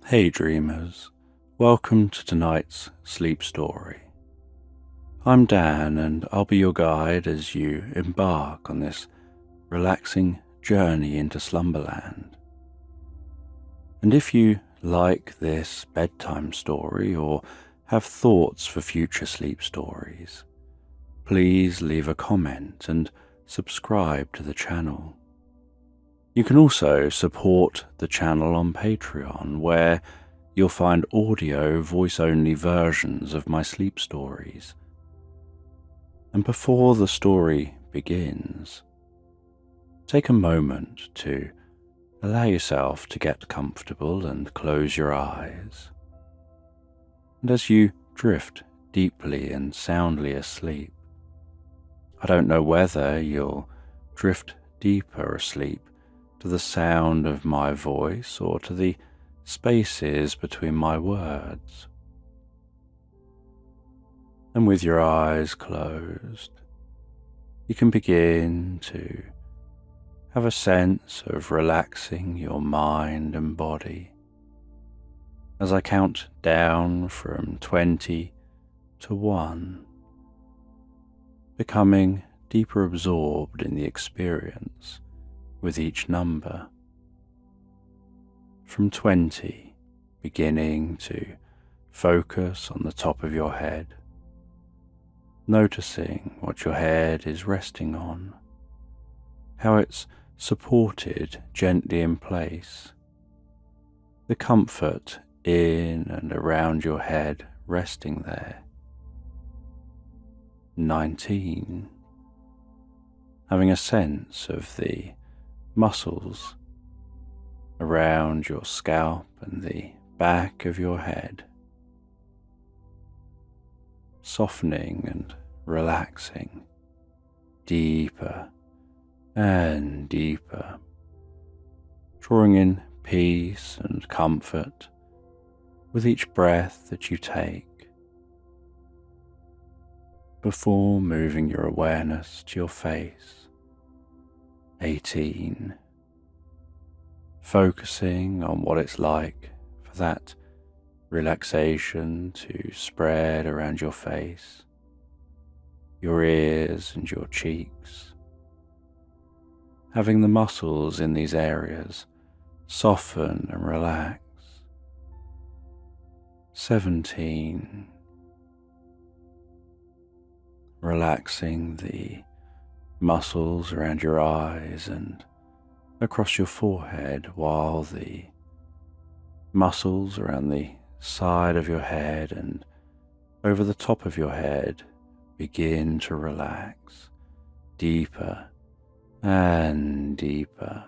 Hey dreamers, welcome to tonight's sleep story. I'm Dan and I'll be your guide as you embark on this relaxing journey into slumberland. And if you like this bedtime story or have thoughts for future sleep stories, please leave a comment and subscribe to the channel. You can also support the channel on Patreon, where you'll find audio voice-only versions of my sleep stories. And before the story begins, take a moment to allow yourself to get comfortable and close your eyes. And as you drift deeply and soundly asleep, I don't know whether you'll drift deeper asleep to the sound of my voice or to the spaces between my words. And with your eyes closed, you can begin to have a sense of relaxing your mind and body as I count down from 20 to 1, becoming deeper absorbed in the experience with each number. From 20, beginning to focus on the top of your head, noticing what your head is resting on, how it's supported gently in place, the comfort in and around your head resting there. 19, having a sense of the muscles around your scalp and the back of your head, softening and relaxing deeper and deeper, drawing in peace and comfort with each breath that you take, before moving your awareness to your face. 18, focusing on what it's like for that relaxation to spread around your face, your ears and your cheeks, having the muscles in these areas soften and relax. 17, relaxing the muscles around your eyes and across your forehead, while the muscles around the side of your head and over the top of your head begin to relax deeper and deeper.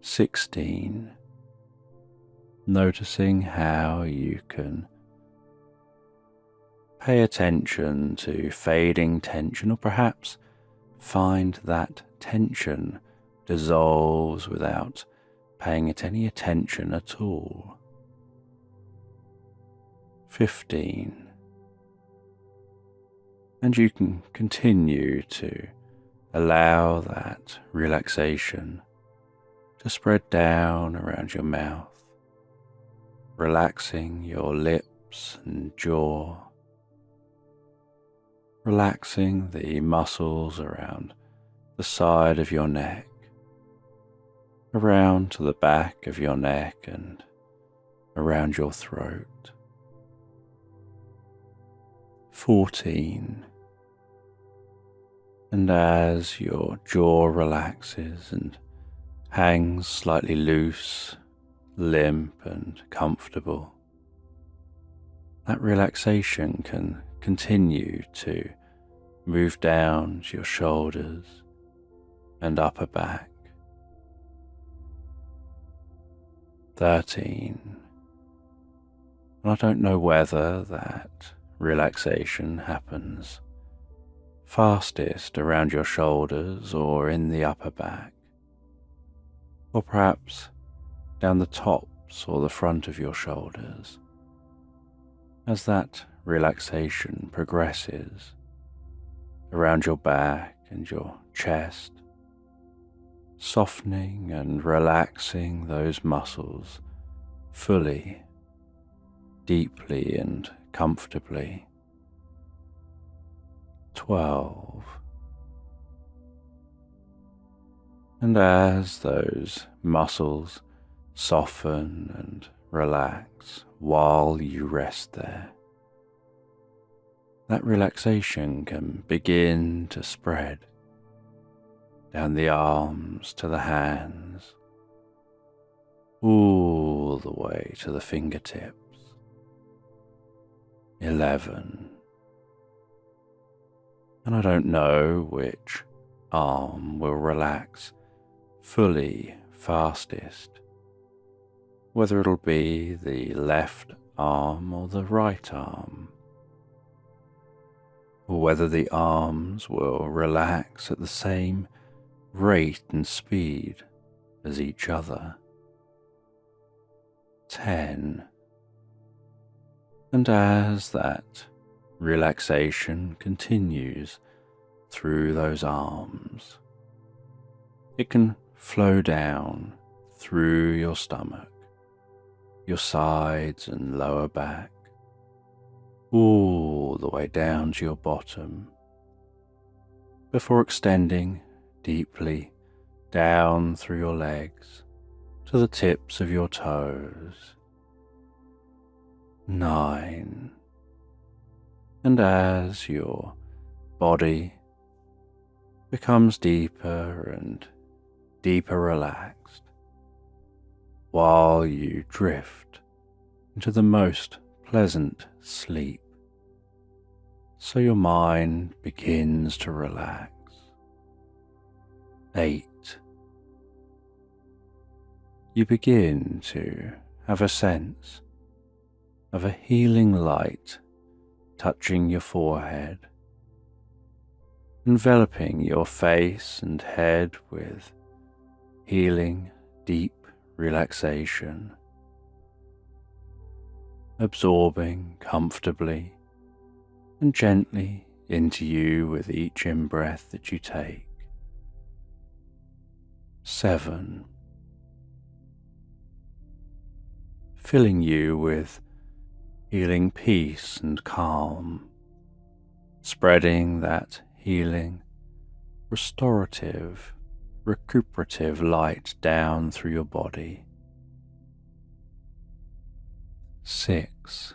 16, noticing how you can pay attention to fading tension, or perhaps find that tension dissolves without paying it any attention at all. 15, and you can continue to allow that relaxation to spread down around your mouth, relaxing your lips and jaw, relaxing the muscles around the side of your neck, around to the back of your neck and around your throat. 14, and as your jaw relaxes and hangs slightly loose, limp and comfortable, that relaxation can continue to move down to your shoulders and upper back. 13, and I don't know whether that relaxation happens fastest around your shoulders or in the upper back, or perhaps down the tops or the front of your shoulders. As that relaxation progresses around your back and your chest, softening and relaxing those muscles fully, deeply and comfortably. 12. And as those muscles soften and relax while you rest there, that relaxation can begin to spread down the arms to the hands, all the way to the fingertips. 11. And I don't know which arm will relax fully fastest, whether it'll be the left arm or the right arm, or whether the arms will relax at the same rate and speed as each other. 10. And as that relaxation continues through those arms, it can flow down through your stomach, your sides and lower back, all the way down to your bottom, before extending deeply down through your legs to the tips of your toes. 9. And as your body becomes deeper and deeper relaxed, while you drift into the most pleasant sleep, so your mind begins to relax. 8. You begin to have a sense of a healing light touching your forehead, enveloping your face and head with healing, deep relaxation, absorbing comfortably and gently into you with each in-breath that you take. 7. Filling you with healing peace and calm, spreading that healing, restorative, recuperative light down through your body. 6.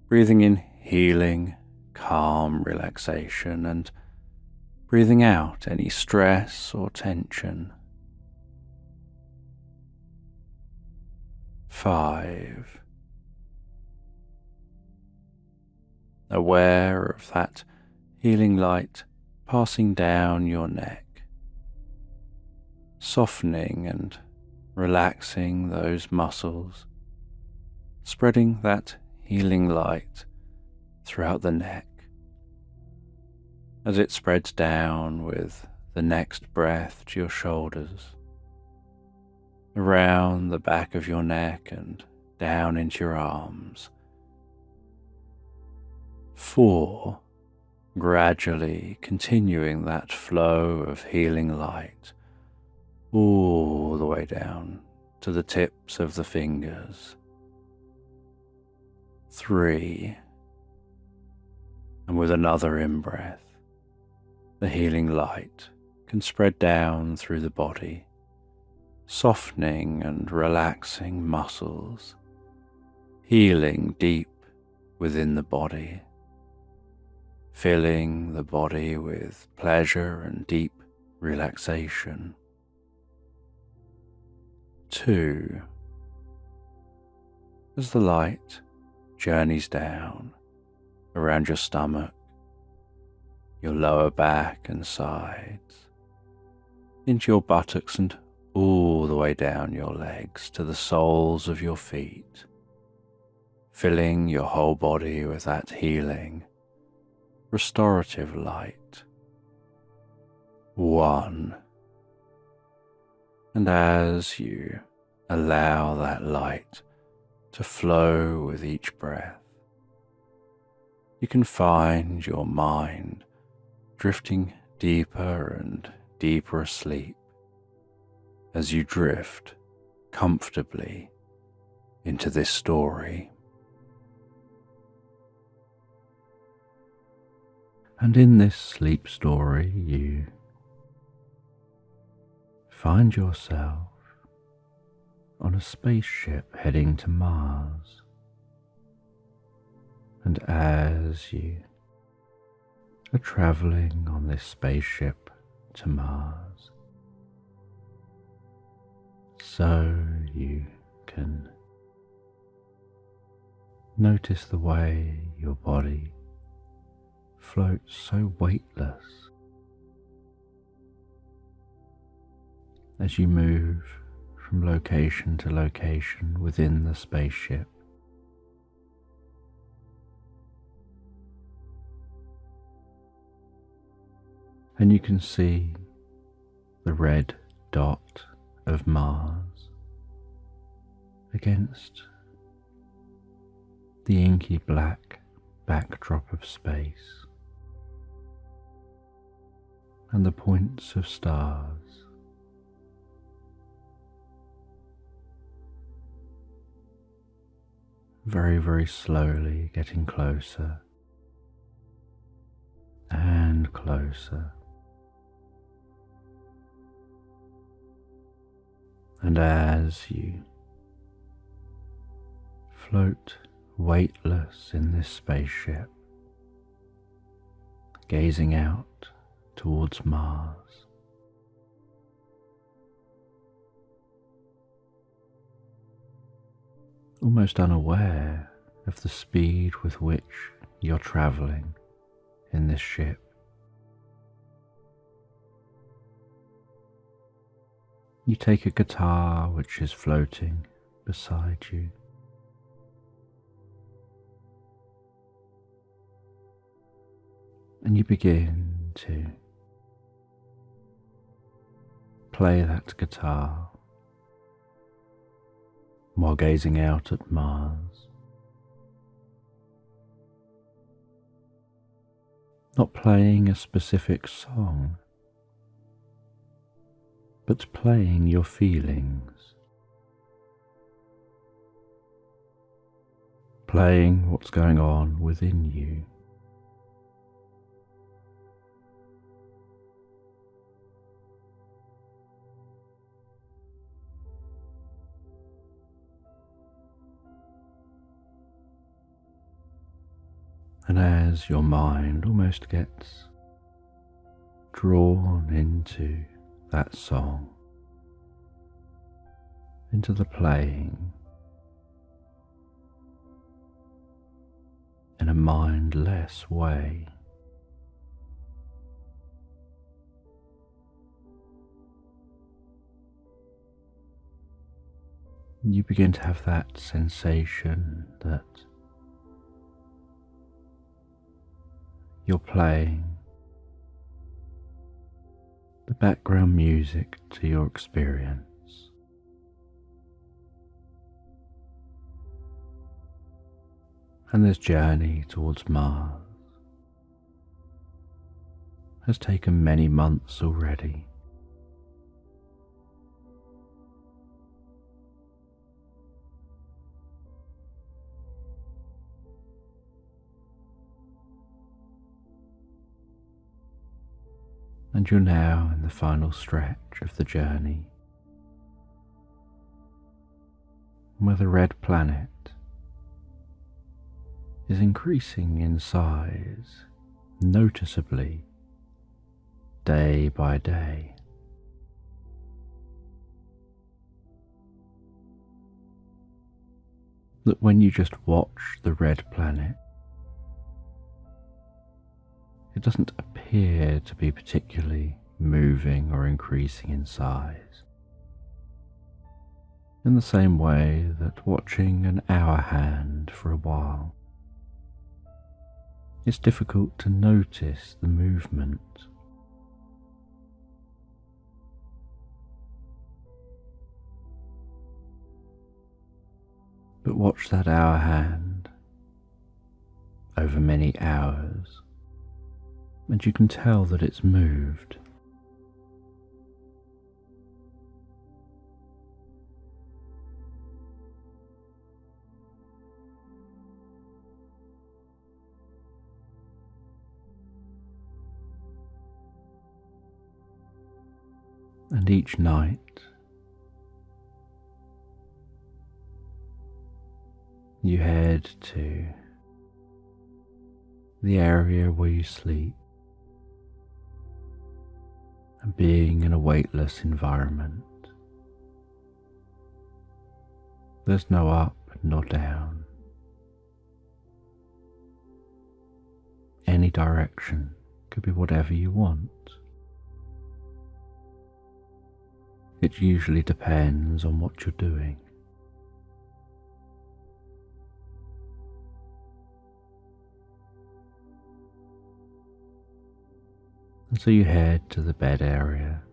Breathing in healing, calm relaxation and breathing out any stress or tension. 5. Aware of that healing light passing down your neck, softening and relaxing those muscles, spreading that healing light throughout the neck as it spreads down with the next breath to your shoulders, around the back of your neck and down into your arms. 4. Gradually continuing that flow of healing light all the way down to the tips of the fingers. 3. And with another in-breath, the healing light can spread down through the body, softening and relaxing muscles, healing deep within the body, filling the body with pleasure and deep relaxation. 2. As the light journeys down around your stomach, your lower back and sides, into your buttocks and all the way down your legs to the soles of your feet, filling your whole body with that healing, restorative light. 1. And as you allow that light to flow with each breath, you can find your mind drifting deeper and deeper asleep as you drift comfortably into this story. And in this sleep story, you find yourself on a spaceship heading to Mars. And as you are traveling on this spaceship to Mars, so you can notice the way your body floats so weightless as you move from location to location within the spaceship. And you can see the red dot of Mars against the inky black backdrop of space, and the points of stars. Very, very slowly getting closer and closer. And as you float weightless in this spaceship, gazing out towards Mars, almost unaware of the speed with which you're travelling in this ship, you take a guitar which is floating beside you, and you begin to play that guitar while gazing out at Mars, not playing a specific song, but playing your feelings, playing what's going on within you. And as your mind almost gets drawn into that song, into the playing, in a mindless way, you begin to have that sensation that you're playing the background music to your experience. And this journey towards Mars has taken many months already. And you're now in the final stretch of the journey, where the red planet is increasing in size noticeably day by day. That when you just watch the red planet, it doesn't appear to be particularly moving or increasing in size, in the same way that watching an hour hand for a while, it's difficult to notice the movement. But watch that hour hand over many hours, and you can tell that it's moved. And each night you head to the area where you sleep, and being in a weightless environment, there's no up nor down. Any direction could be whatever you want. It usually depends on what you're doing. And so you head to the bed area,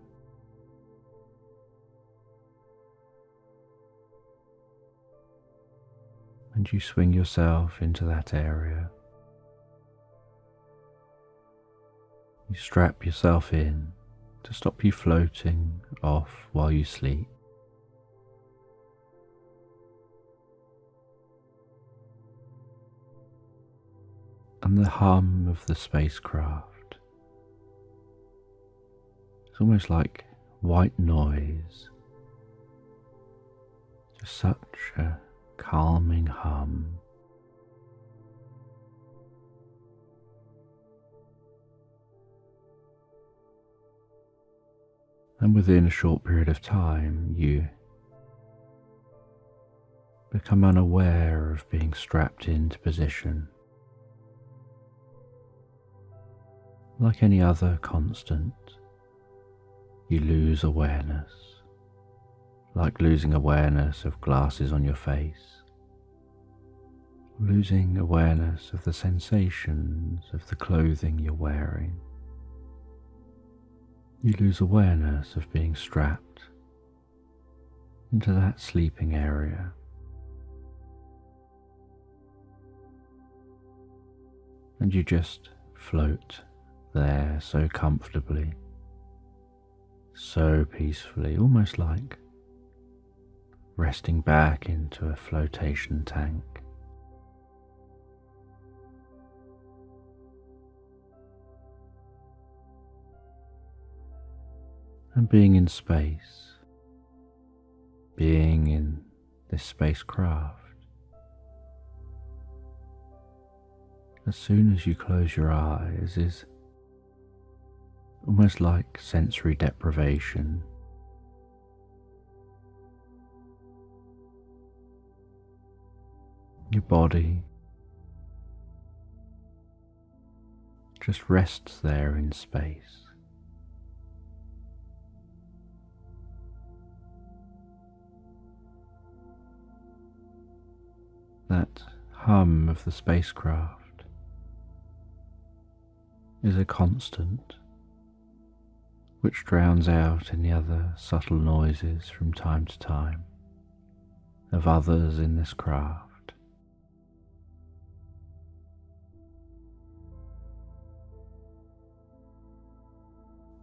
and you swing yourself into that area. You strap yourself in to stop you floating off while you sleep. And the hum of the spacecraft, it's almost like white noise, just such a calming hum. And within a short period of time, you become unaware of being strapped into position. Like any other constant, you lose awareness, like losing awareness of glasses on your face, losing awareness of the sensations of the clothing you're wearing. You lose awareness of being strapped into that sleeping area. And you just float there so comfortably, so peacefully, almost like resting back into a flotation tank. And being in space, being in this spacecraft, as soon as you close your eyes is almost like sensory deprivation. Your body just rests there in space. That hum of the spacecraft is a constant which drowns out any other subtle noises from time to time of others in this craft.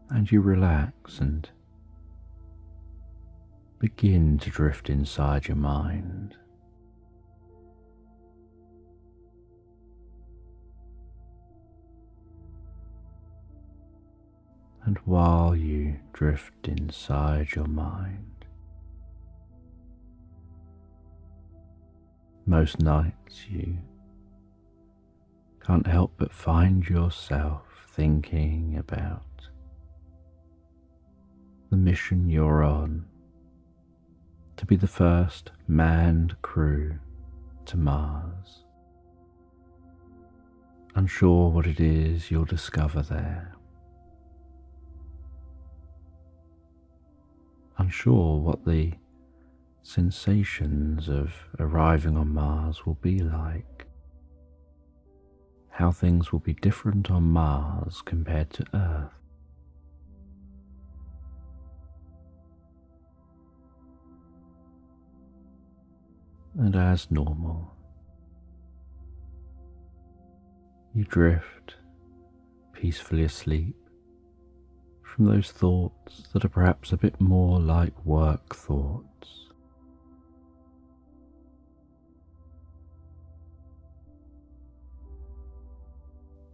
And you relax and begin to drift inside your mind. And while you drift inside your mind, most nights you can't help but find yourself thinking about the mission you're on, to be the first manned crew to Mars. Unsure what it is you'll discover there. Unsure what the sensations of arriving on Mars will be like. How things will be different on Mars compared to Earth. And as normal, you drift peacefully asleep from those thoughts that are perhaps a bit more like work thoughts.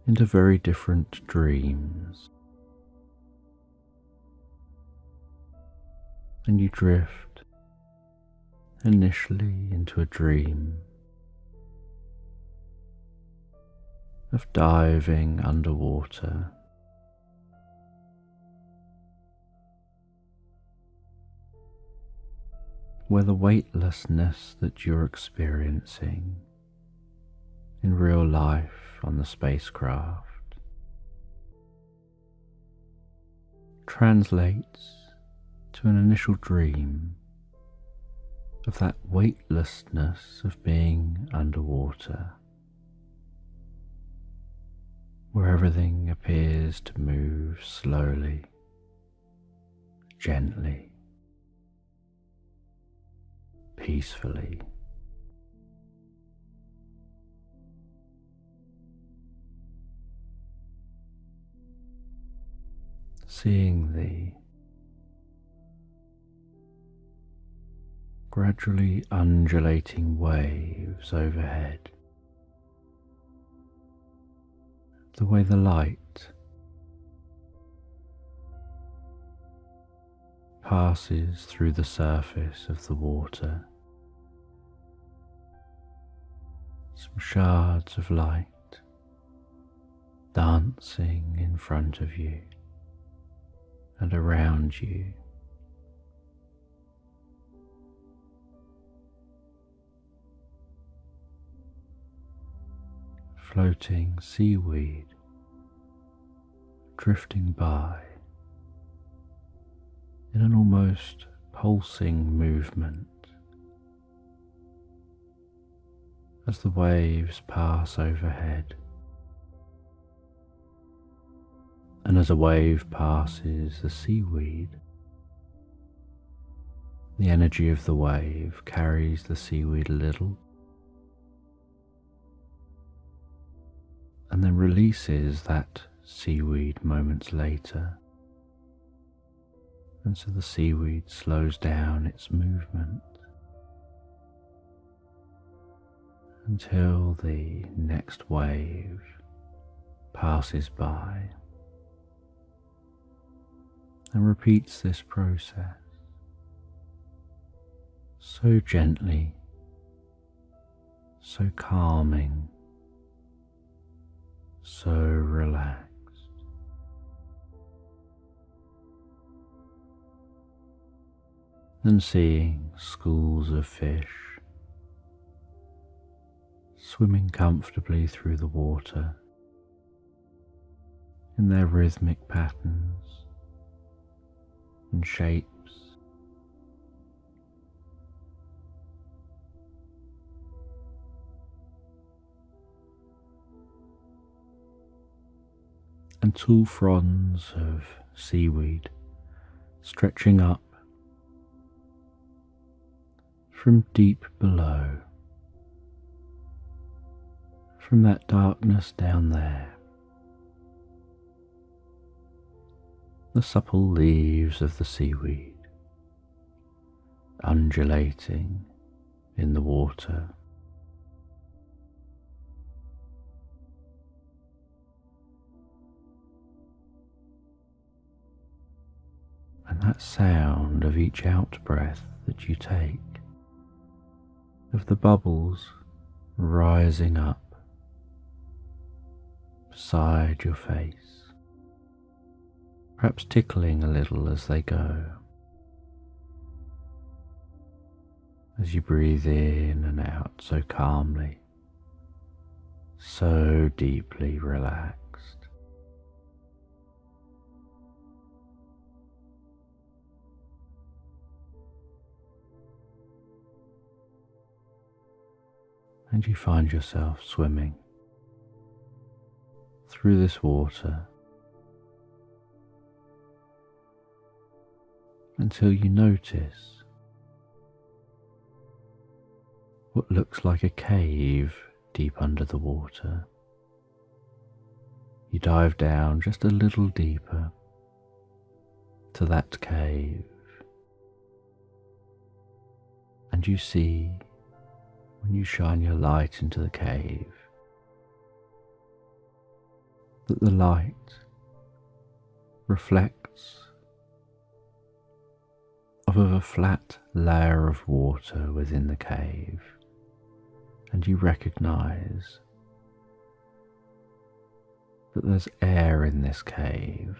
Into very different dreams. And you drift initially into a dream of diving underwater, where the weightlessness that you're experiencing in real life on the spacecraft translates to an initial dream of that weightlessness of being underwater, where everything appears to move slowly, gently, peacefully. Seeing the gradually undulating waves overhead, the way the light passes through the surface of the water, some shards of light dancing in front of you and around you. Floating seaweed drifting by in an almost pulsing movement as the waves pass overhead. And as a wave passes the seaweed, the energy of the wave carries the seaweed a little and then releases that seaweed moments later. And so the seaweed slows down its movement until the next wave passes by, and repeats this process so gently, so calming, so relaxed. And seeing schools of fish swimming comfortably through the water in their rhythmic patterns and shapes, and tall fronds of seaweed stretching up from deep below, from that darkness down there. The supple leaves of the seaweed undulating in the water. And that sound of each out-breath that you take, of the bubbles rising up beside your face, perhaps tickling a little as they go, as you breathe in and out so calmly, so deeply relaxed. And you find yourself swimming through this water until you notice what looks like a cave deep under the water, you dive down just a little deeper to that cave, and you see, when you shine your light into the cave, that the light reflects off of a flat layer of water within the cave, and you recognize that there's air in this cave,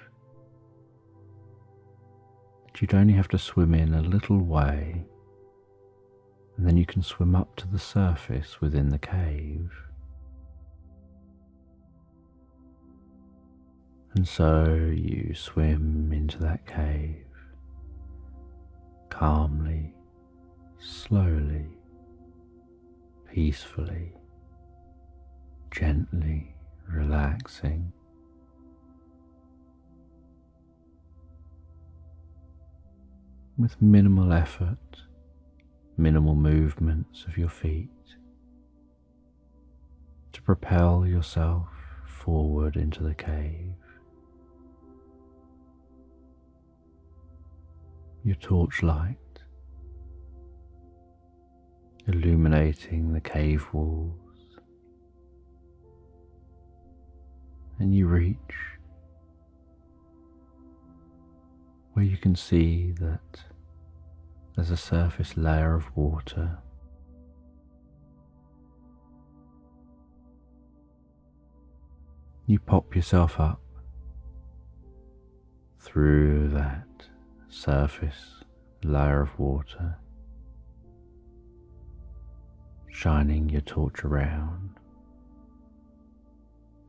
that you'd only have to swim in a little way, and then you can swim up to the surface within the cave. And so you swim into that cave, calmly, slowly, peacefully, gently relaxing. With minimal effort, minimal movements of your feet, to propel yourself forward into the cave. Your torchlight illuminating the cave walls, and you reach where you can see that there's a surface layer of water. You pop yourself up through that surface layer of water, shining your torch around,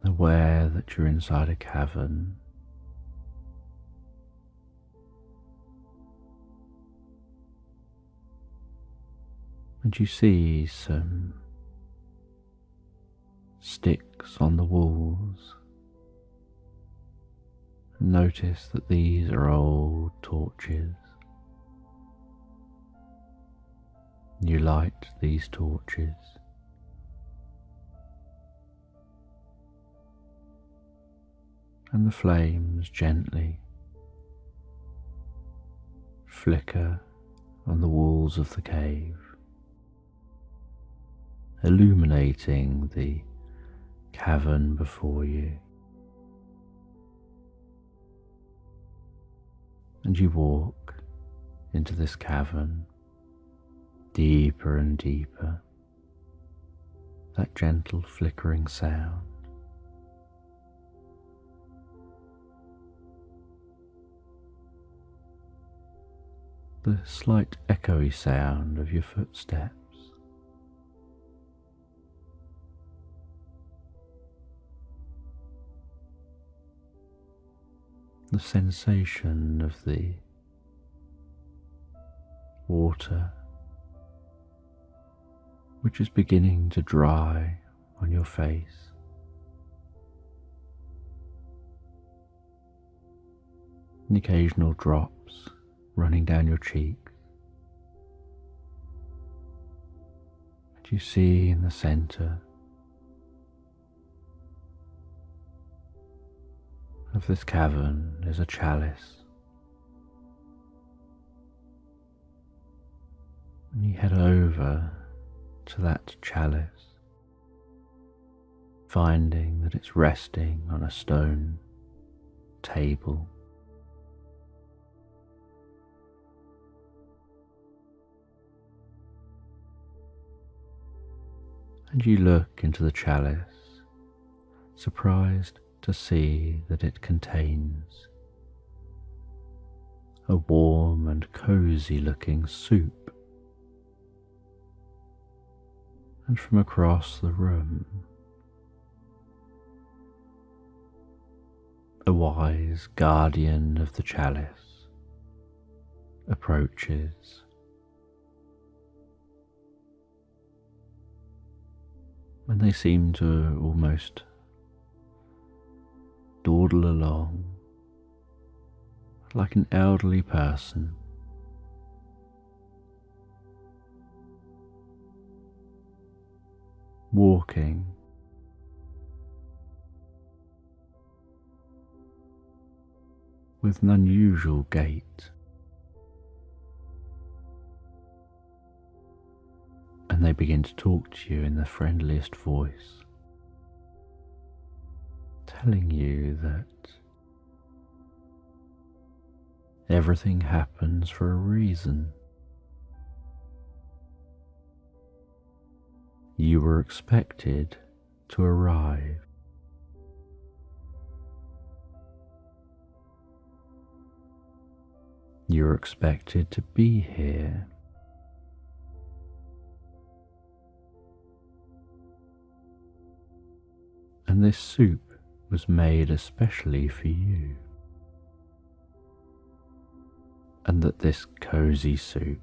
aware that you're inside a cavern. And you see some sticks on the walls. Notice that these are old torches. You light these torches, and the flames gently flicker on the walls of the cave, illuminating the cavern before you. And you walk into this cavern, deeper and deeper, that gentle flickering sound. The slight echoey sound of your footsteps. The sensation of the water which is beginning to dry on your face. And occasional drops running down your cheeks. And you see in the center of this cavern is a chalice. And you head over to that chalice, finding that it's resting on a stone table. And you look into the chalice, surprised to see that it contains a warm and cozy looking soup. And from across the room, a wise guardian of the chalice approaches. And they seem to almost dawdle along like an elderly person, walking with an unusual gait, and they begin to talk to you in the friendliest voice, telling you that everything happens for a reason. You were expected to arrive. You were expected to be here. And this soup was made especially for you. And that this cozy soup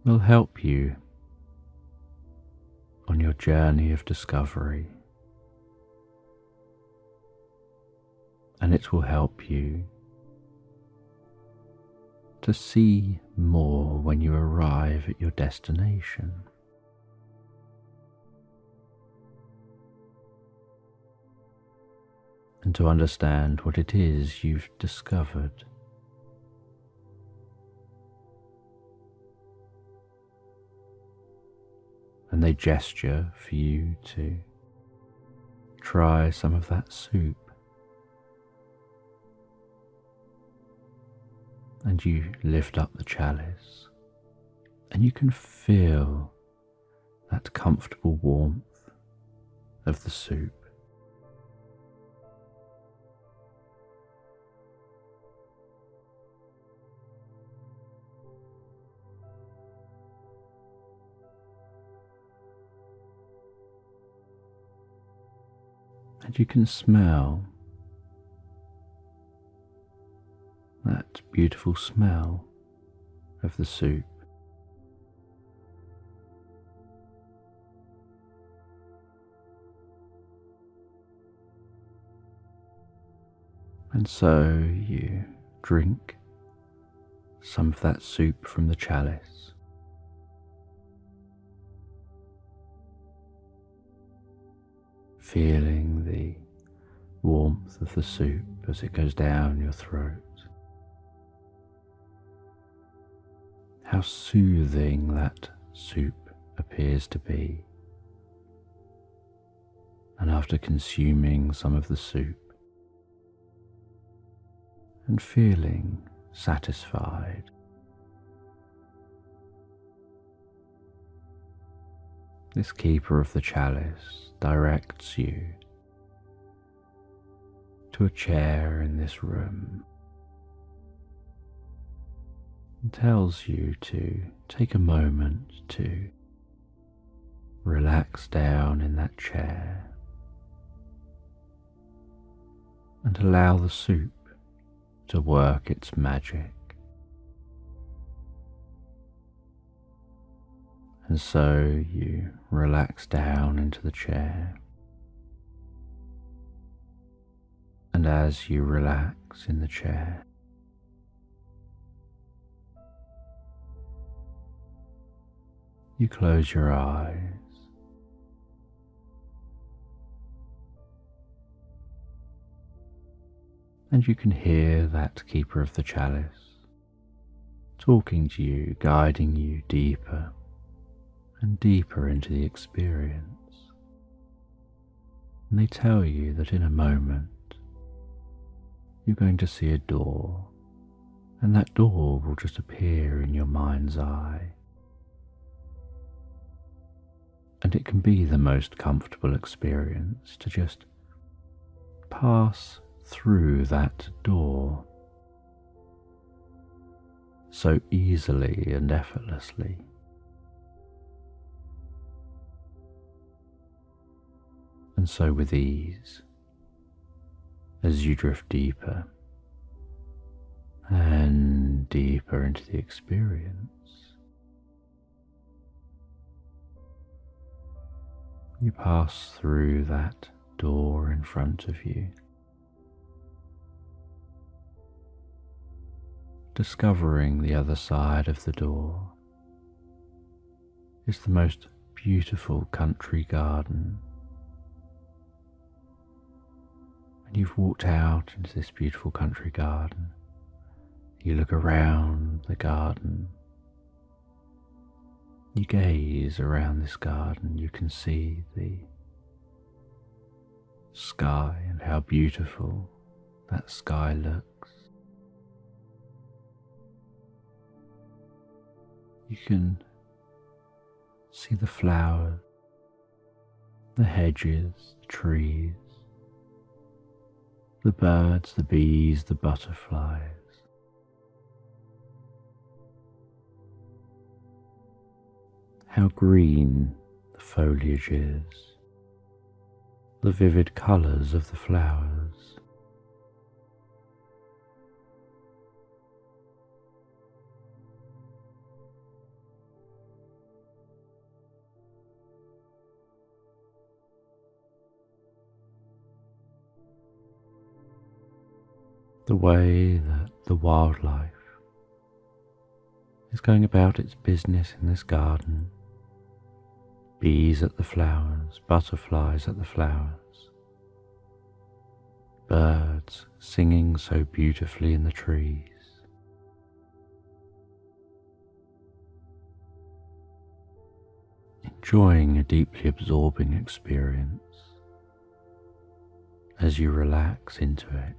will help you on your journey of discovery, and it will help you to see more when you arrive at your destination. And to understand what it is you've discovered. And they gesture for you to try some of that soup. And you lift up the chalice, and you can feel that comfortable warmth of the soup. And you can smell that beautiful smell of the soup. And so you drink some of that soup from the chalice. Feeling the warmth of the soup as it goes down your throat. How soothing that soup appears to be. And after consuming some of the soup and feeling satisfied, this keeper of the chalice directs you to a chair in this room and tells you to take a moment to relax down in that chair and allow the soup to work its magic. And so you relax down into the chair, and as you relax in the chair, you close your eyes and you can hear that keeper of the chalice talking to you, guiding you deeper and deeper into the experience. And they tell you that in a moment you're going to see a door, and that door will just appear in your mind's eye. And it can be the most comfortable experience to just pass through that door so easily and effortlessly. And so with ease, as you drift deeper and deeper into the experience, you pass through that door in front of you, discovering the other side of the door is the most beautiful country garden. And you've walked out into this beautiful country garden. You look around the garden. You gaze around this garden. You can see the sky and how beautiful that sky looks. You can see the flowers, the hedges, the trees, the birds, the bees, the butterflies. How green the foliage is, the vivid colours of the flowers. The way that the wildlife is going about its business in this garden. Bees at the flowers, butterflies at the flowers, birds singing so beautifully in the trees. Enjoying a deeply absorbing experience as you relax into it.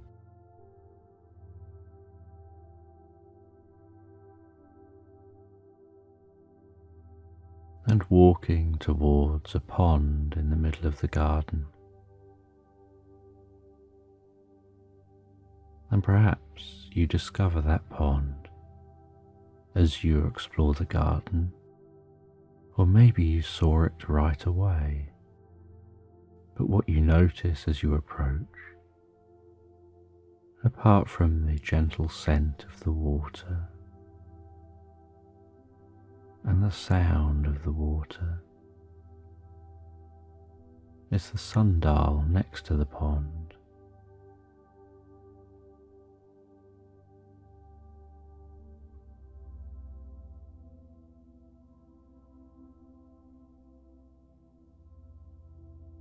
And walking towards a pond in the middle of the garden. And perhaps you discover that pond as you explore the garden, or maybe you saw it right away. But what you notice as you approach, apart from the gentle scent of the water, and the sound of the water, is the sundial next to the pond.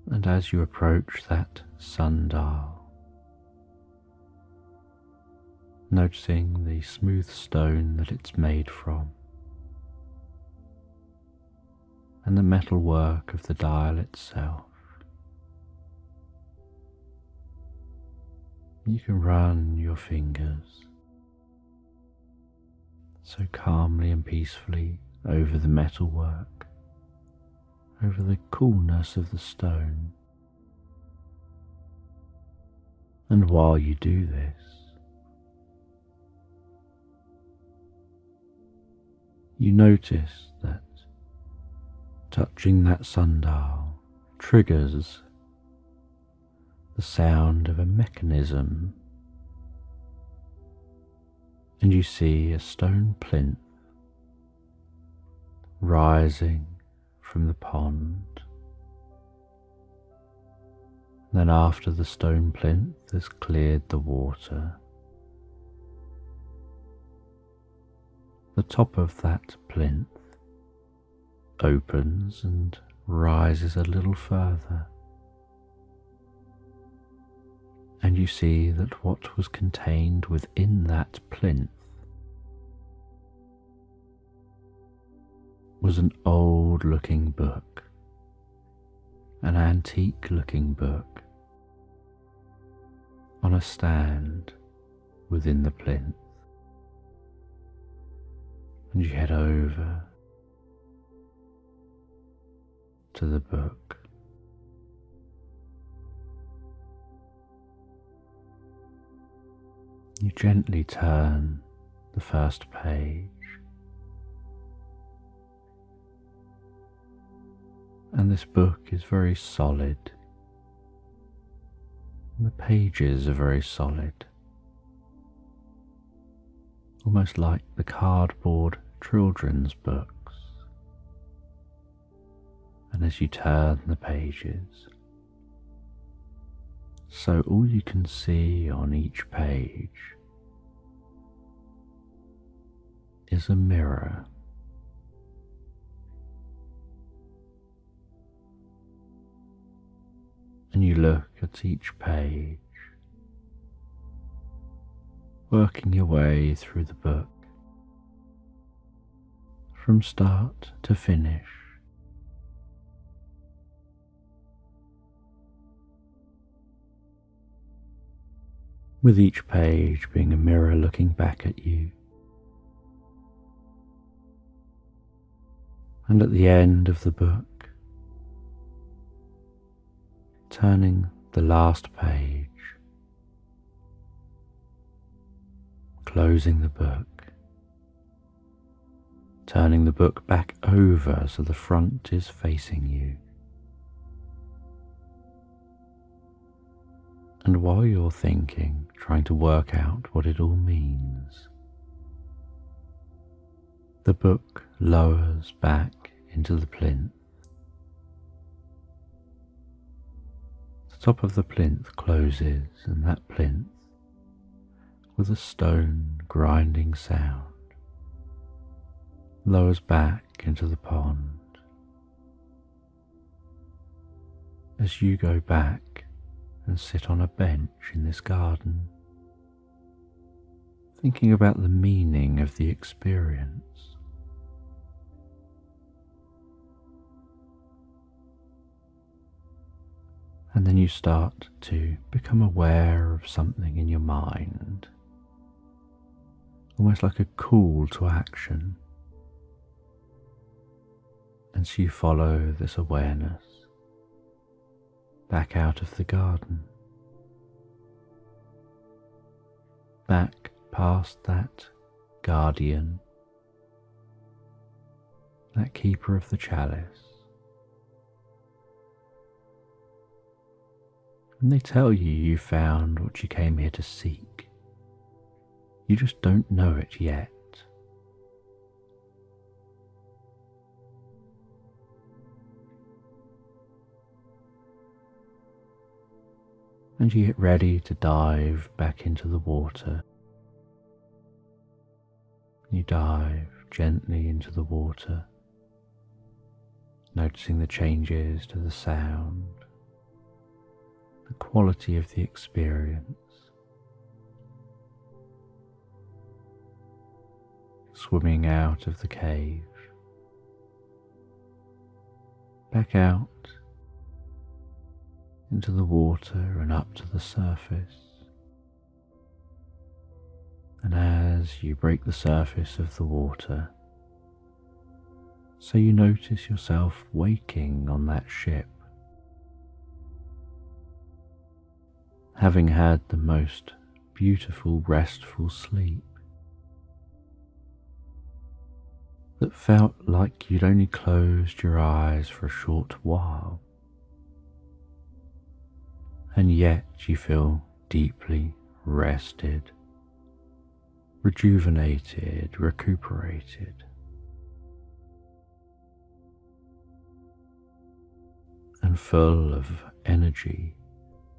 And as you approach that sundial, noticing the smooth stone that it's made from, and the metalwork of the dial itself, you can run your fingers so calmly and peacefully over the metalwork, over the coolness of the stone. And while you do this, you notice that touching that sundial triggers the sound of a mechanism, and you see a stone plinth rising from the pond. Then after the stone plinth has cleared the water, the top of that plinth opens and rises a little further, and you see that what was contained within that plinth was an old-looking book, an antique-looking book, on a stand within the plinth. And you head over to the book. You gently turn the first page, and this book is very solid. And the pages are very solid, almost like the cardboard children's books. And as you turn the pages, so all you can see on each page is a mirror. and you look at each page, working your way through the book from start to finish. With each page being a mirror looking back at you. And at the end of the book, turning the last page, closing the book, turning the book back over so the front is facing you. And while you're thinking, trying to work out what it all means, the book lowers back into the plinth. The top of the plinth closes, and that plinth, with a stone grinding sound, lowers back into the pond. As you go back and sit on a bench in this garden, thinking about the meaning of the experience. And then you start to become aware of something in your mind, almost like a call to action. And so you follow this awareness back out of the garden, back past that guardian, that keeper of the chalice. And they tell you you found what you came here to seek. You just don't know it yet. And you get ready to dive back into the water. You dive gently into the water, noticing the changes to the sound, the quality of the experience. Swimming out of the cave, back out into the water and up to the surface. And as you break the surface of the water, so you notice yourself waking on that ship, having had the most beautiful, restful sleep that felt like you'd only closed your eyes for a short while, and yet you feel deeply rested, rejuvenated, recuperated, and full of energy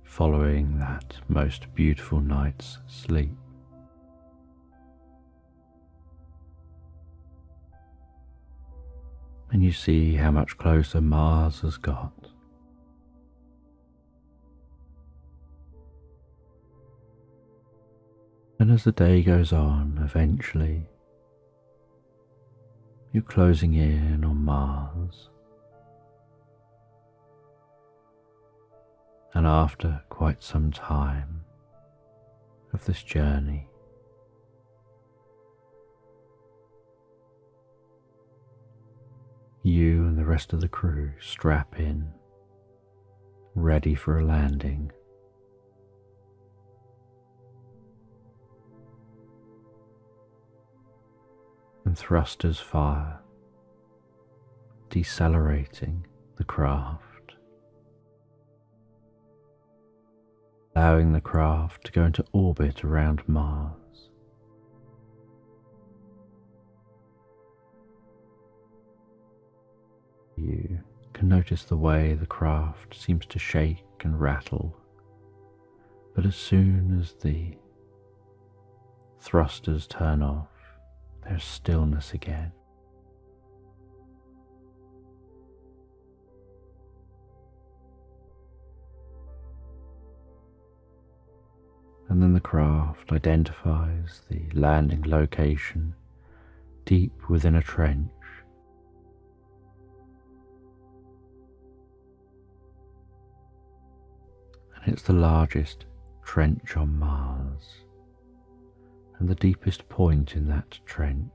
following that most beautiful night's sleep. And you see how much closer Mars has got. And as the day goes on, eventually you're closing in on Mars. And after quite some time of this journey, you and the rest of the crew strap in, ready for a landing. And thrusters fire, decelerating the craft, allowing the craft to go into orbit around Mars. You can notice the way the craft seems to shake and rattle, but as soon as the thrusters turn off, there's stillness again. And then the craft identifies the landing location deep within a trench. And it's the largest trench on Mars, and the deepest point in that trench.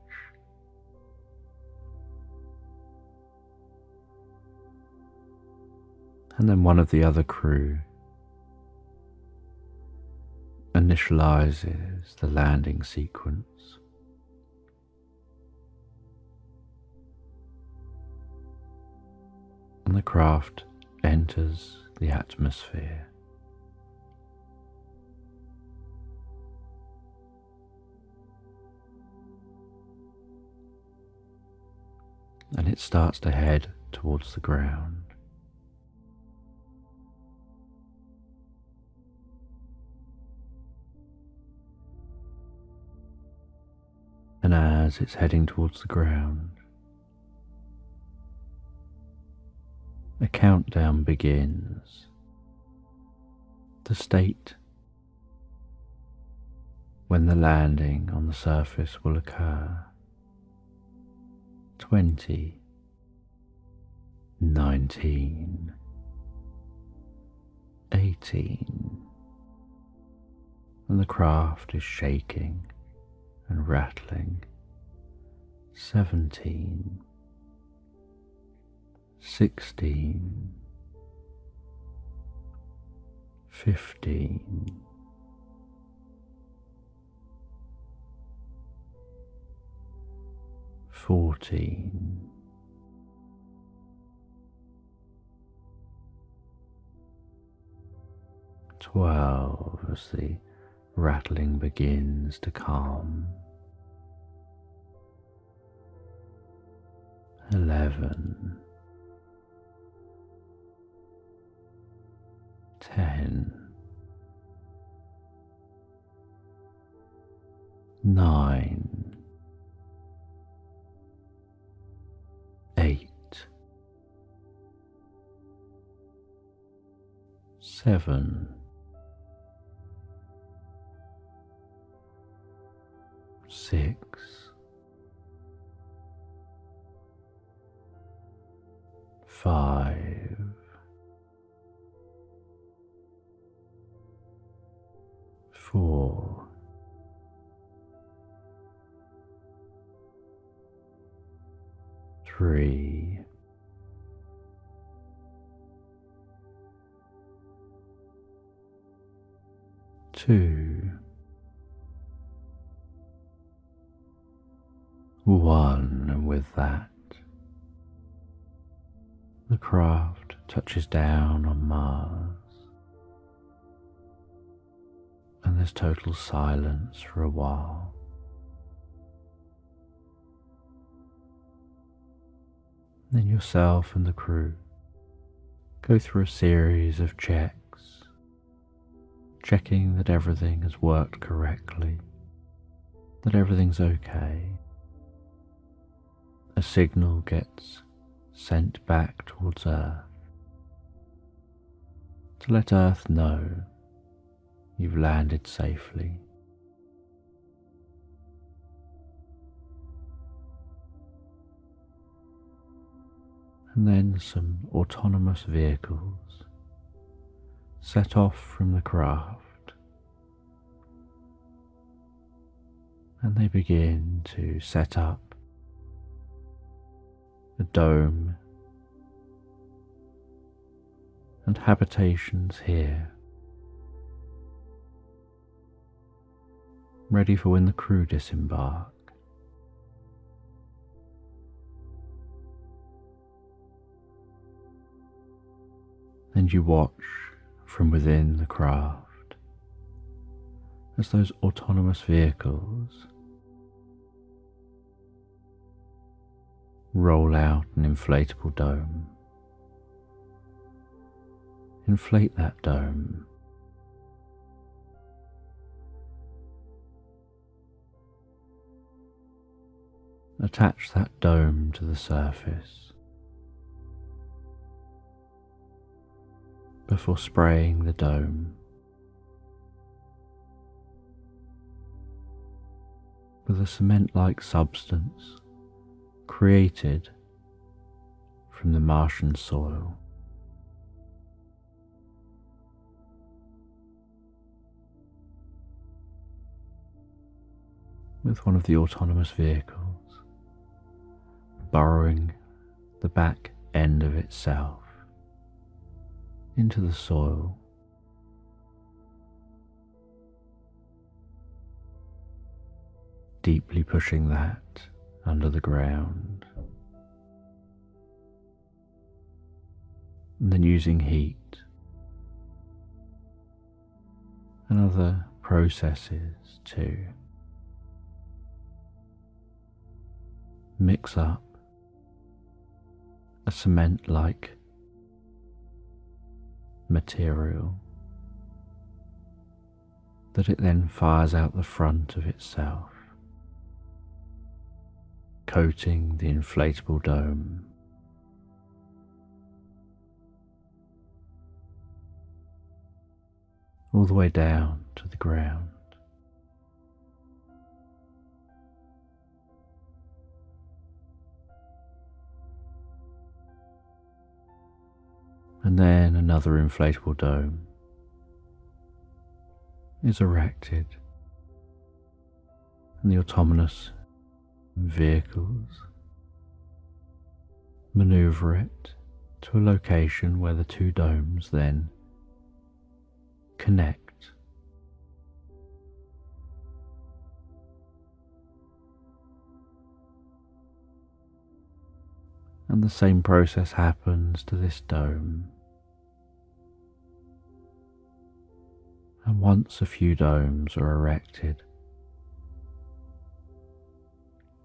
And then one of the other crew initializes the landing sequence. And the craft enters the atmosphere. And it starts to head towards the ground. And as it's heading towards the ground, a countdown begins. The state when the landing on the surface will occur. 20, 19, 18, and the craft is shaking and rattling. 17, 16, 15, 14, 12 as the rattling begins to calm. 11, 10, 9, 8, 7, 6, 5, 4, 3, 2, 1, and with that, the craft touches down on Mars, and there's total silence for a while. Then yourself and the crew go through a series of checks, checking that everything has worked correctly, that everything's okay. A signal gets sent back towards Earth to let Earth know you've landed safely. And then some autonomous vehicles set off from the craft, and they begin to set up a dome and habitations here, ready for when the crew disembark. And you watch from within the craft as those autonomous vehicles roll out an inflatable dome. Inflate that dome. Attach that dome to the surface before spraying the dome with a cement-like substance created from the Martian soil. With one of the autonomous vehicles burrowing the back end of itself into the soil, deeply pushing that under the ground, and then using heat and other processes to mix up a cement-like material that it then fires out the front of itself, coating the inflatable dome. All the way down to the ground. And then another inflatable dome is erected, and the autonomous vehicles maneuver it to a location where the two domes then connect. And the same process happens to this dome. And once a few domes are erected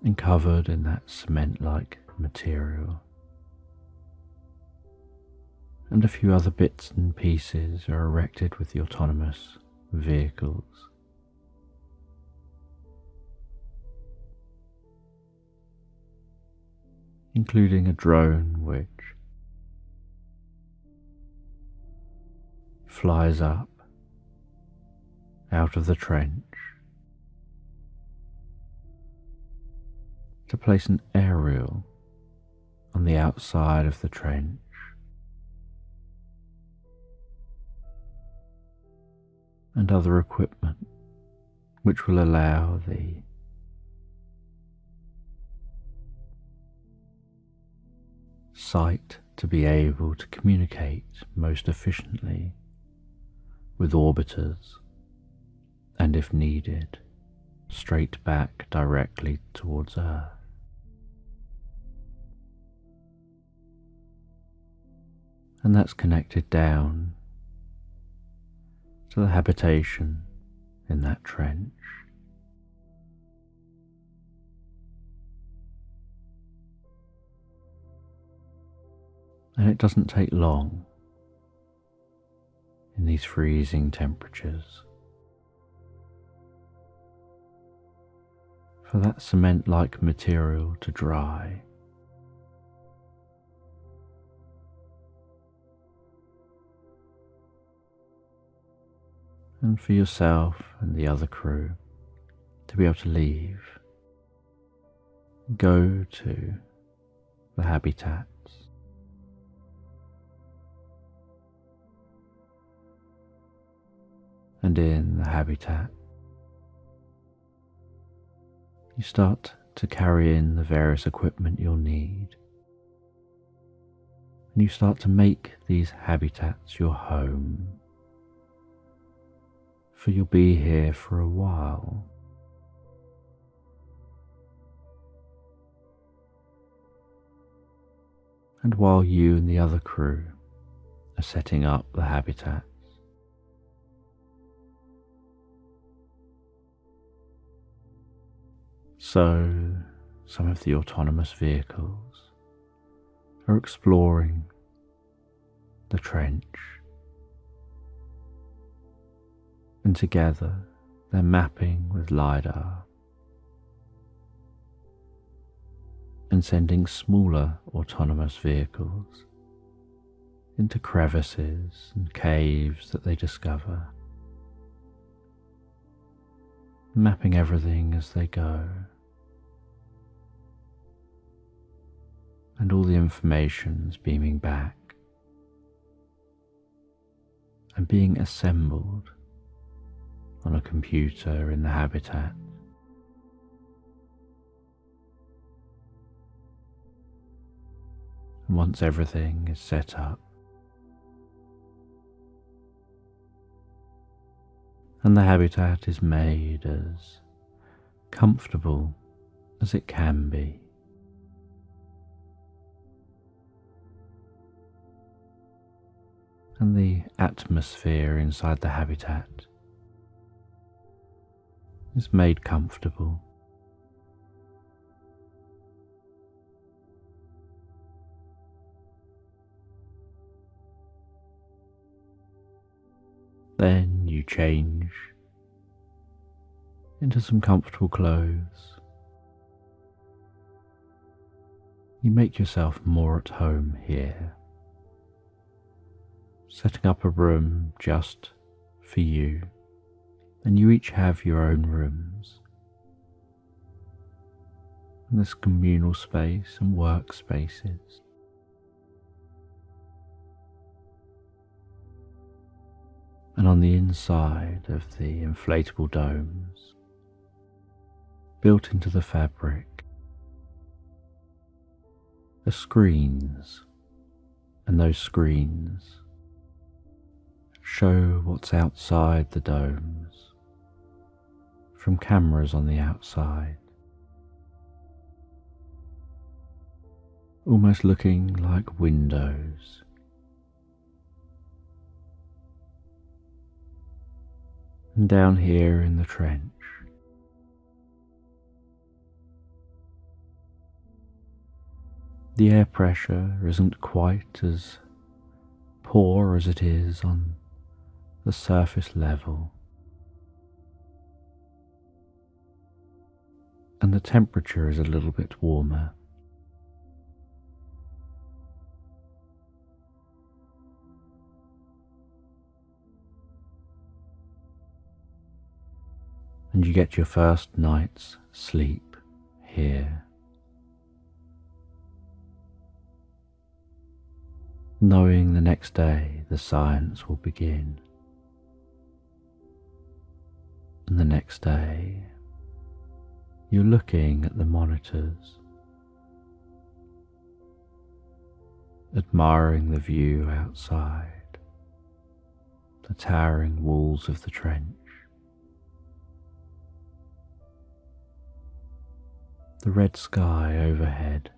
and covered in that cement-like material, and a few other bits and pieces are erected with the autonomous vehicles, including a drone which flies up out of the trench to place an aerial on the outside of the trench, and other equipment which will allow the site to be able to communicate most efficiently with orbiters, and if needed, straight back directly towards Earth. And that's connected down to the habitation in that trench. And it doesn't take long in these freezing temperatures for that cement-like material to dry. And for yourself and the other crew to be able to leave, go to the habitats, and in the habitat you start to carry in the various equipment you'll need, and you start to make these habitats your home, for you'll be here for a while. And while you and the other crew are setting up the habitats, so some of the autonomous vehicles are exploring the trench, and together they're mapping with LiDAR and sending smaller autonomous vehicles into crevices and caves that they discover, mapping everything as they go, and all the information's beaming back and being assembled on a computer in the habitat. And once everything is set up, and the habitat is made as comfortable as it can be, and the atmosphere inside the habitat is made comfortable, then you change into some comfortable clothes. You make yourself more at home here, setting up a room just for you, and you each have your own rooms. And there's communal space and workspaces. And on the inside of the inflatable domes, built into the fabric, are screens, and those screens show what's outside the domes from cameras on the outside, almost looking like windows. And down here in the trench, the air pressure isn't quite as poor as it is on the surface level, and the temperature is a little bit warmer. And you get your first night's sleep here, knowing the next day the science will begin, and the next day you're looking at the monitors, admiring the view outside, the towering walls of the trench, the red sky overhead,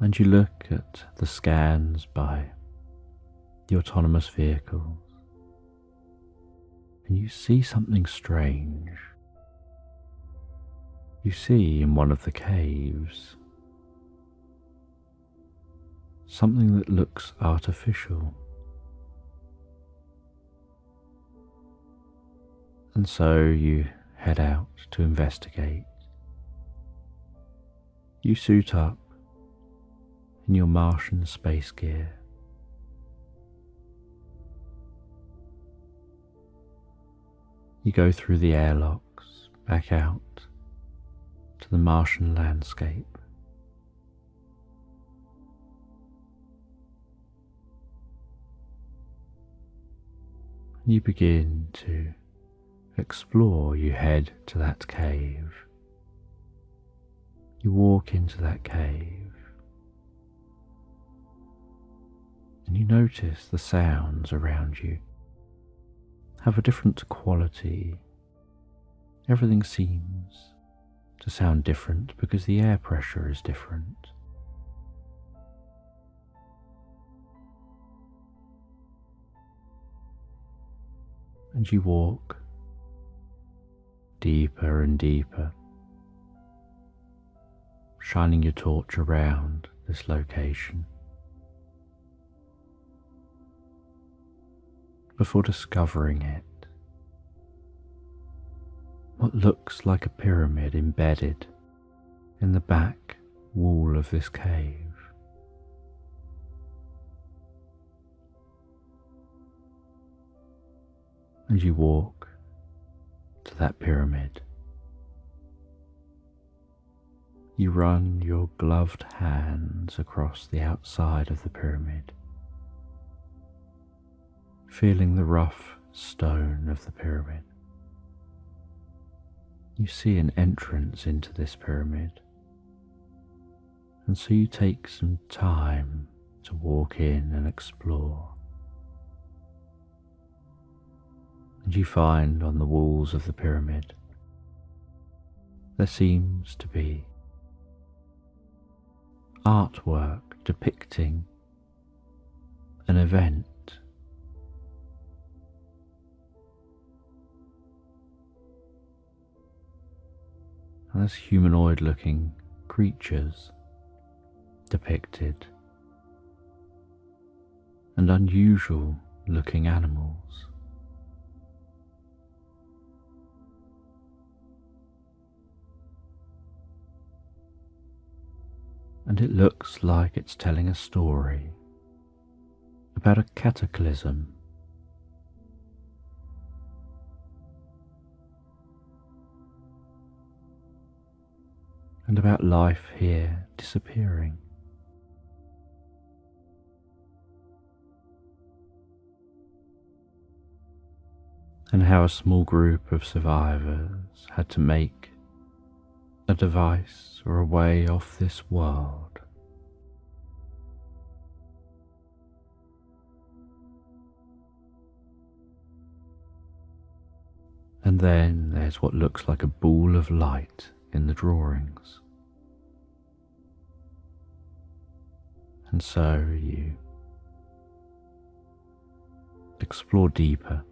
and you look at the scans by the autonomous vehicles, and you see something strange. You see in one of the caves something that looks artificial, and so you head out to investigate. You suit up in your Martian space gear, you go through the airlocks back out to the Martian landscape. You begin to explore. You head to that cave. You walk into that cave, and you notice the sounds around you have a different quality. Everything seems to sound different because the air pressure is different. And you walk deeper and deeper, shining your torch around this location, before discovering it. What looks like a pyramid embedded in the back wall of this cave. And you walk to that pyramid. You run your gloved hands across the outside of the pyramid, feeling the rough stone of the pyramid. You see an entrance into this pyramid, and so you take some time to walk in and explore. And you find on the walls of the pyramid there seems to be artwork depicting an event. And there's humanoid looking creatures depicted and unusual looking animals. And it looks like it's telling a story about a cataclysm, and about life here disappearing. And how a small group of survivors had to make a device or a way off this world. And then there's what looks like a ball of light in the drawings. And so you explore deeper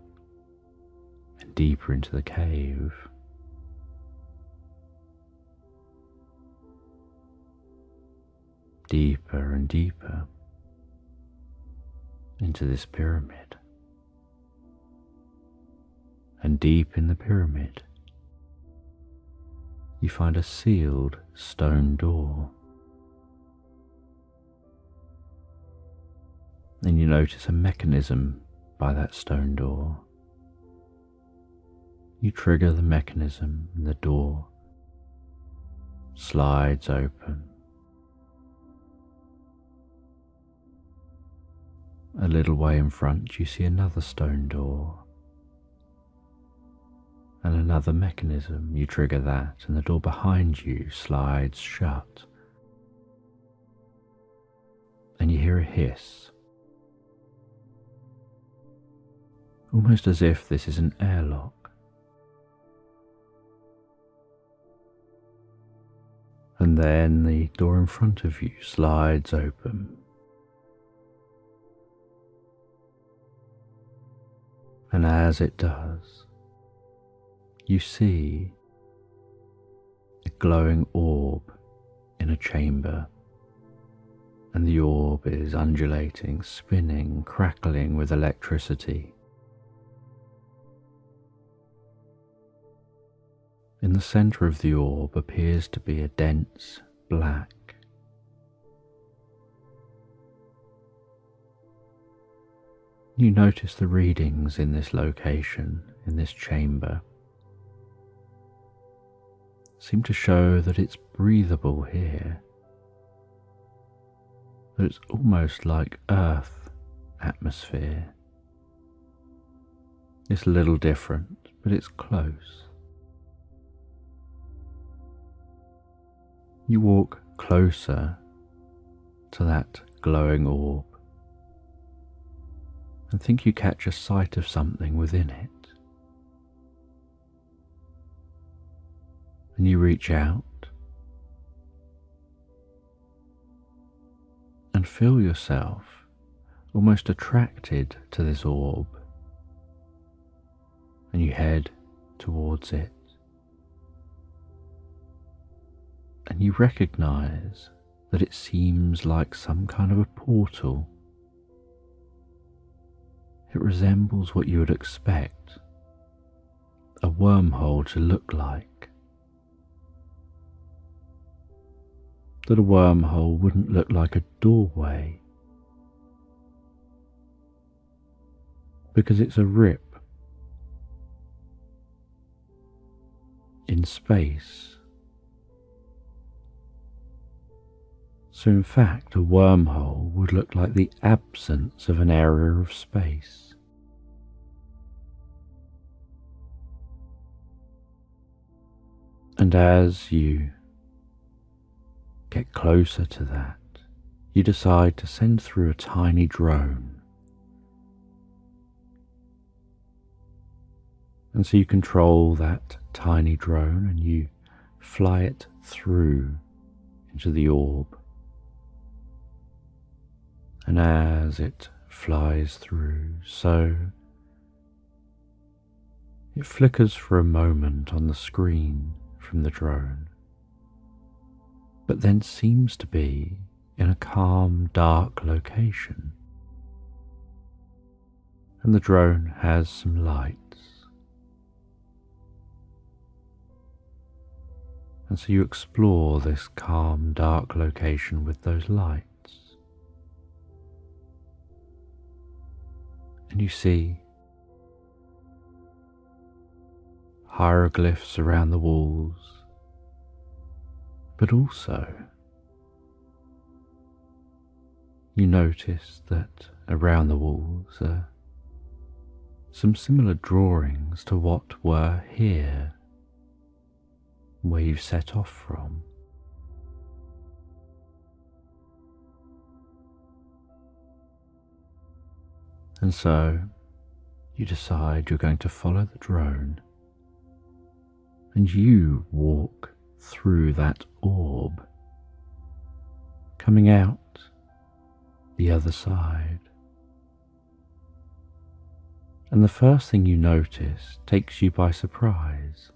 and deeper into the cave. Deeper and deeper into this pyramid. And deep in the pyramid, you find a sealed stone door. And you notice a mechanism by that stone door. You trigger the mechanism and the door slides open. A little way in front you see another stone door and another mechanism. You trigger that and the door behind you slides shut. And you hear a hiss, almost as if this is an airlock. And then the door in front of you slides open. And as it does, you see a glowing orb in a chamber, and the orb is undulating, spinning, crackling with electricity. In the center of the orb appears to be a dense black. You notice the readings in this location, in this chamber, seem to show that it's breathable here, that it's almost like Earth atmosphere. It's a little different, but it's close. You walk closer to that glowing orb and think you catch a sight of something within it. And you reach out and feel yourself almost attracted to this orb, and you head towards it. And you recognize that it seems like some kind of a portal. It resembles what you would expect a wormhole to look like. that a wormhole wouldn't look like a doorway, because it's a rip in space. So in fact, a wormhole would look like the absence of an area of space. And as you get closer to that, you decide to send through a tiny drone. And so you control that tiny drone and you fly it through into the orb. And as it flies through, so it flickers for a moment on the screen from the drone, but then seems to be in a calm, dark location. And the drone has some lights. And so you explore this calm, dark location with those lights. And you see hieroglyphs around the walls, but also you notice that around the walls are some similar drawings to what were here, where you've set off from. And so you decide you're going to follow the drone, and you walk through that orb, coming out the other side. And the first thing you notice takes you by surprise,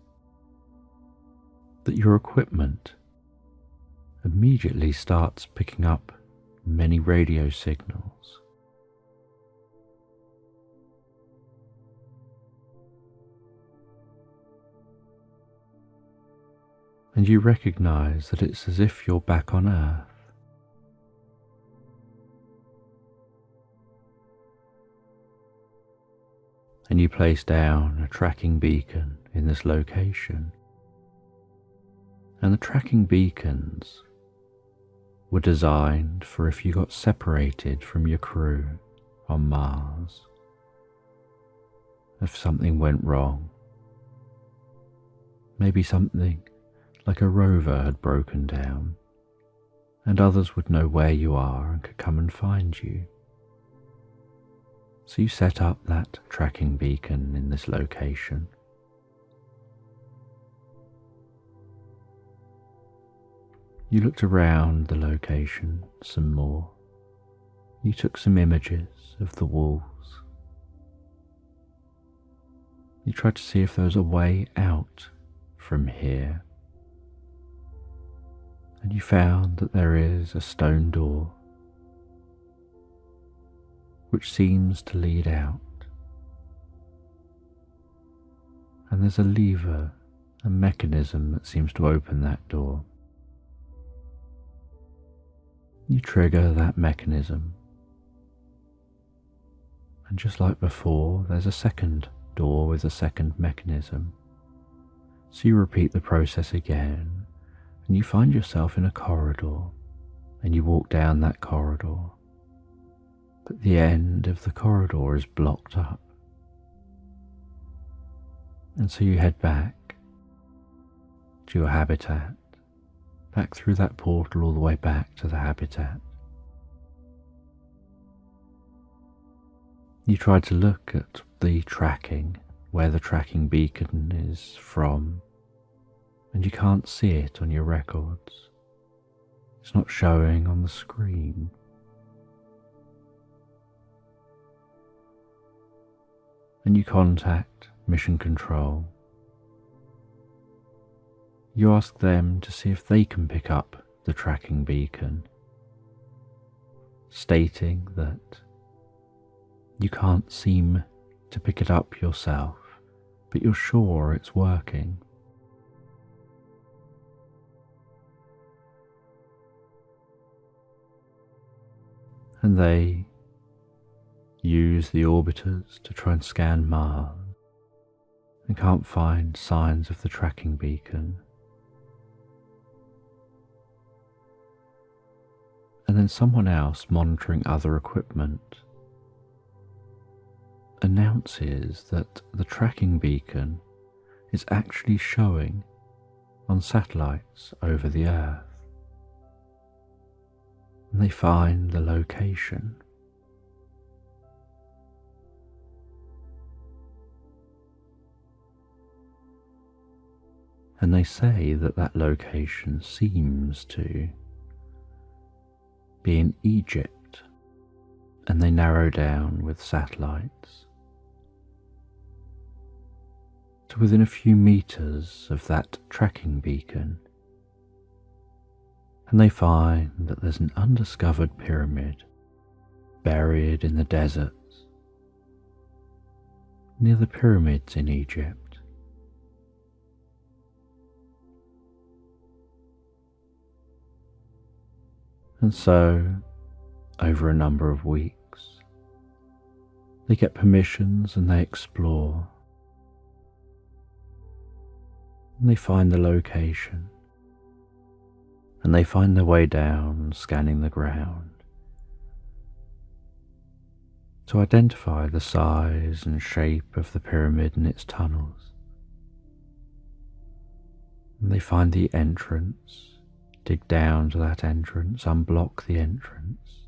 that your equipment immediately starts picking up many radio signals. And you recognize that it's as if you're back on Earth. And you place down a tracking beacon in this location. And the tracking beacons were designed for if you got separated from your crew on Mars, if something went wrong, maybe something like a rover had broken down, and others would know where you are and could come and find you. So you set up that tracking beacon in this location. You looked around the location some more. You took some images of the walls. You tried to see if there was a way out from here. And you found that there is a stone door which seems to lead out. And there's a lever, a mechanism that seems to open that door. You trigger that mechanism, and just like before, there's a second door with a second mechanism. So you repeat the process again, and you find yourself in a corridor, and you walk down that corridor, but the end of the corridor is blocked up. And so you head back to your habitat, back through that portal all the way back to the habitat. You try to look at the tracking, where the tracking beacon is from, and you can't see it on your records. It's not showing on the screen. And you contact Mission Control. You ask them to see if they can pick up the tracking beacon, stating that you can't seem to pick it up yourself, but you're sure it's working. and they use the orbiters to try and scan Mars and can't find signs of the tracking beacon. And then someone else monitoring other equipment announces that the tracking beacon is actually showing on satellites over the Earth. And they find the location. And they say that that location seems to be in Egypt, and they narrow down with satellites to within a few meters of that tracking beacon, and they find that there's an undiscovered pyramid buried in the deserts near the pyramids in Egypt. And so, over a number of weeks, they get permissions and they explore. And they find the location. And they find their way down, scanning the ground, to identify the size and shape of the pyramid and its tunnels. And they find the entrance, dig down to that entrance, unblock the entrance.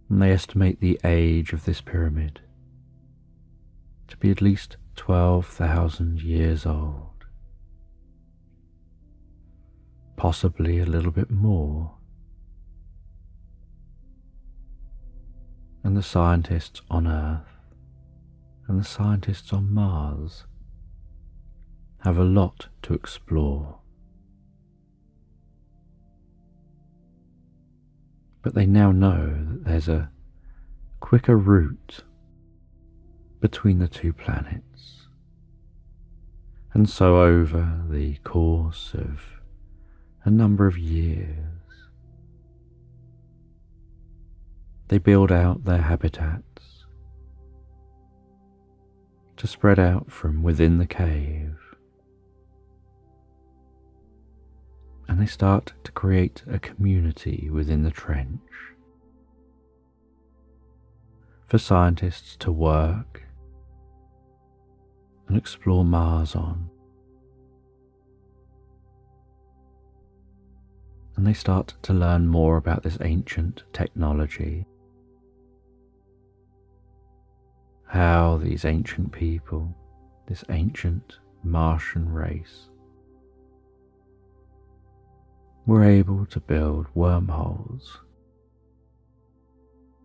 And they estimate the age of this pyramid to be at least 12,000 years old, possibly a little bit more. And the scientists on Earth and the scientists on Mars have a lot to explore. But they now know that there's a quicker route between the two planets. And so over the course of a number of years, they build out their habitats to spread out from within the cave, and they start to create a community within the trench for scientists to work and explore Mars on. And they start to learn more about this ancient technology, how these ancient people, this ancient Martian race, were able to build wormholes.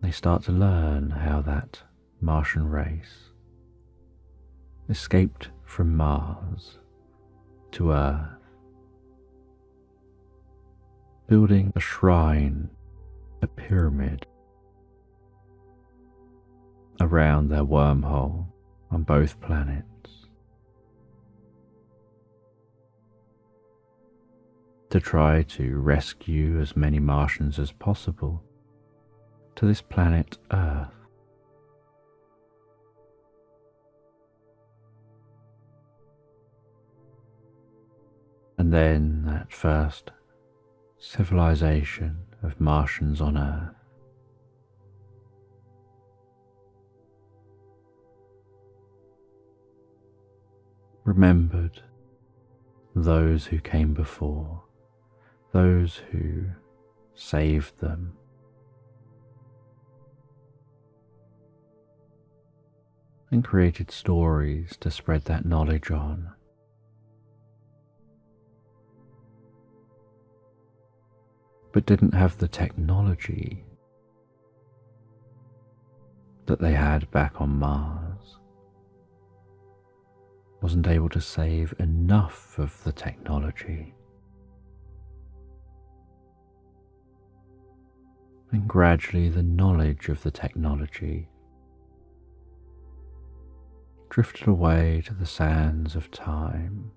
They start to learn how that Martian race escaped from Mars to Earth, building a shrine, a pyramid, around their wormhole on both planets. To try to rescue as many Martians as possible to this planet Earth. And then that first civilization of Martians on Earth remembered those who came before, those who saved them, and created stories to spread that knowledge on. But didn't have the technology that they had back on Mars. Wasn't able to save enough of the technology. And gradually the knowledge of the technology drifted away to the sands of time.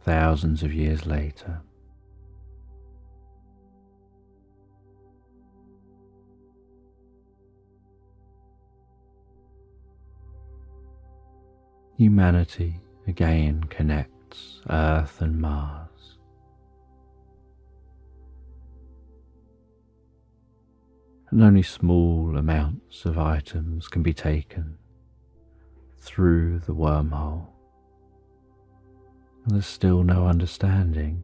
thousands of years later. Humanity again connects Earth and Mars. And only small amounts of items can be taken through the wormhole. And there's still no understanding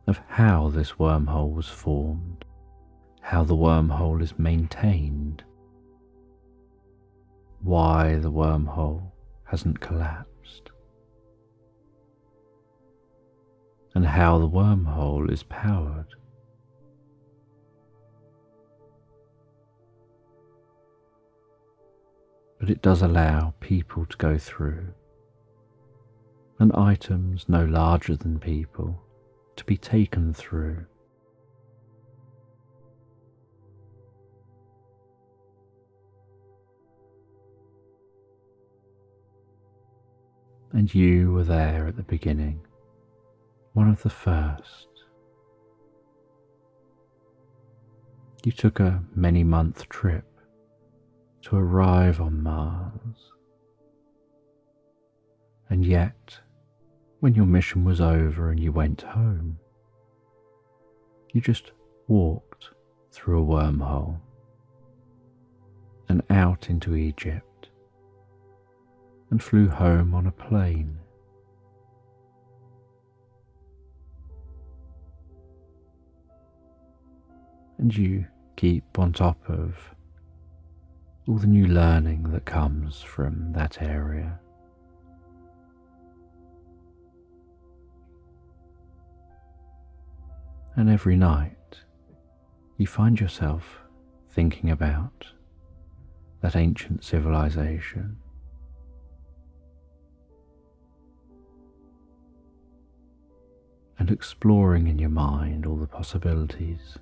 of how this wormhole was formed, how the wormhole is maintained, why the wormhole hasn't collapsed, and how the wormhole is powered. But it does allow people to go through, and items no larger than people to be taken through. And you were there at the beginning, one of the first. You took a many-month trip to arrive on Mars, and yet, when your mission was over and you went home, you just walked through a wormhole and out into Egypt and flew home on a plane. And you keep on top of all the new learning that comes from that area. And every night you find yourself thinking about that ancient civilization, and exploring in your mind all the possibilities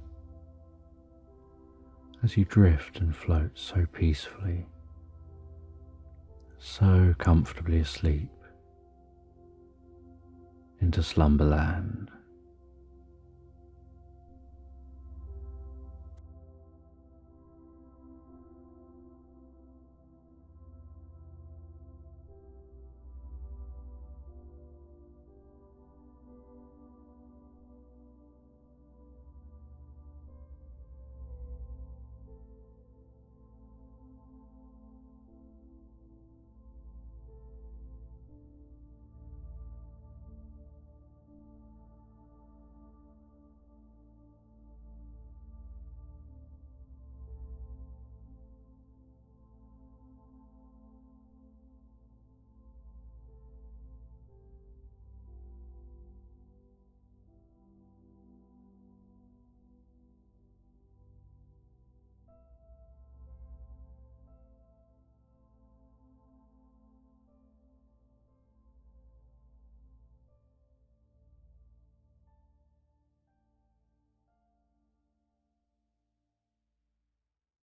as you drift and float so peacefully, so comfortably asleep into slumberland.